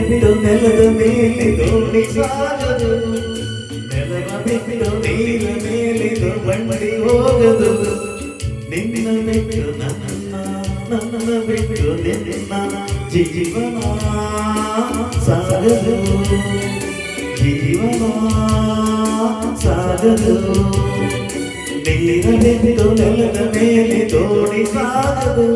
ಬಿಟ್ಟು ನೆಲದ ಮೇಲೆ ದೋಣಿ ಸಾಗದು, ನೆಲದ ಬಿಟ್ಟು ನೀರ ಮೇಲೆ ಬಂಡಿ ಹೋಗದು. ನಿನ್ನ ಬಿಟ್ಟು ನನ್ನ ಬಿಟ್ಟು ನಿನ್ನ ಜೀವನ ಸಾಗದು, ಜೀವನ ಸಾಗದು. ನೀರ ಬಿಟ್ಟು ನೆಲದ ಮೇಲೆ ದೋಣಿ ಸಾಗದು.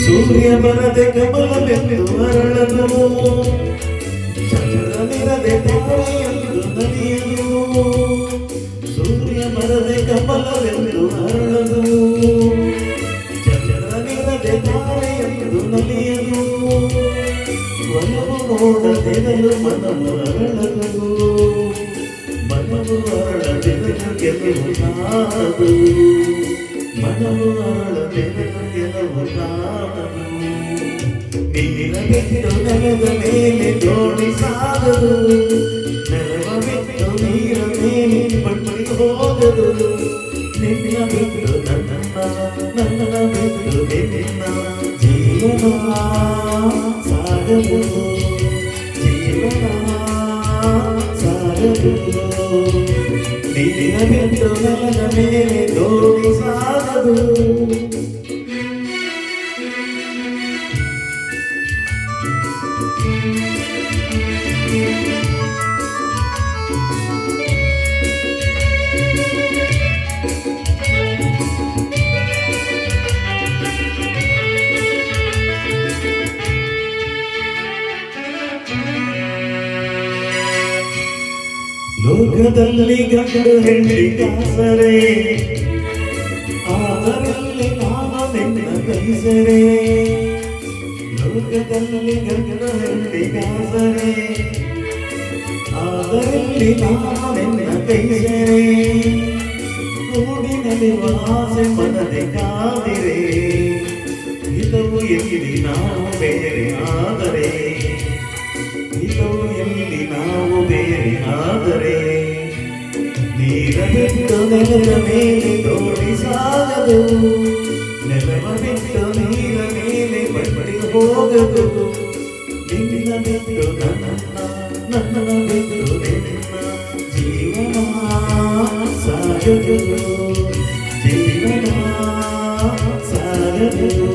ಸೂರ್ಯ ಬರದೆ ಕಮಲವೆಂದು ಅರಳದು, ಚಂದ್ರನಿರದೆ ತಾರೆಯೆಂದು ನಲಿಯದು. ಸೂರ್ಯ ಬರದೆ ಕಮಲವೆಂದು ಅರಳದು, ಚಂದ್ರನಿರದೆ ತಾರೆಯೆಂದು ನಲಿಯದು. ಒಲವು ನೋಡದಿರಲು ಮನವು ಅರಳದು, ಮನವು ಅರಳದಿರಲು ಗೆಲುವು ಕಾಣದು, ಮನವು ಅರಳದಿರಲು ಗೆಲುವು ಕಾಣದು. ನೀರ ಬಿಟ್ಟು ನೆಲದ ಮೇಲೆ ದೋಣಿ ಸಾಗದು, ನೆಲವ ಬಿಟ್ಟು ನೀರ ಮೇಲೆ ಬಂಡಿ ಹೋಗದು. ನಿನ್ನ ಬಿಟ್ಟು ನನ್ನ ಬಿಟ್ಟು ನಿನ್ನ ಜೀವನ ಸಾಗದು, ಜೀವನ ಸಾಗದು. ನೀರ ಬಿಟ್ಟು ನೆಲದ ಮೇಲೆ ದೋಣಿ ಸಾಗದು. ಲೋಕದಲ್ಲಿ ಗಂಡು ಹೆಣ್ಣಿ ಕಾಸರೆ, ಆದರಲ್ಲಿ ನಾನು ನಿನ್ನ ಕೈಸರೆ. ಲೋಕದಲ್ಲಿ ಗಂಡು ಹೆಣ್ಣಿ ಕಾಸರೆ, ಆದರಲ್ಲಿ ನಾನು ನಿನ್ನ ಕೈಸರೆ. ಕೂಡಿನಲ್ಲಿರುವ ಆಸೆ ಮನದೆ ಕಾದಿರೆ, ಹಿತವು ಎಲ್ಲಿ ನಾವು ಬೇರೆ ಆದರೆ, ಹಿತವು ಎಲ್ಲಿ ನಾವು ಬೇರೆ ಆದರೆ. ನೀರ ಬಿಟ್ಟು ನೆಲದ ಮೇಲೆ ದೋಣಿ ಸಾಗದು, ನೆಲವ ಬಿಟ್ಟು ನೀರ ಮೇಲೆ ಬಂಡಿ ಹೋಗದು. ನಿನ್ನ ಬಿಟ್ಟು ನನ್ನ ಬಿಟ್ಟು ನಿನ್ನ ಜೀವನ ಸಾಗದು, ಜೀವನ ಸಾಗದು.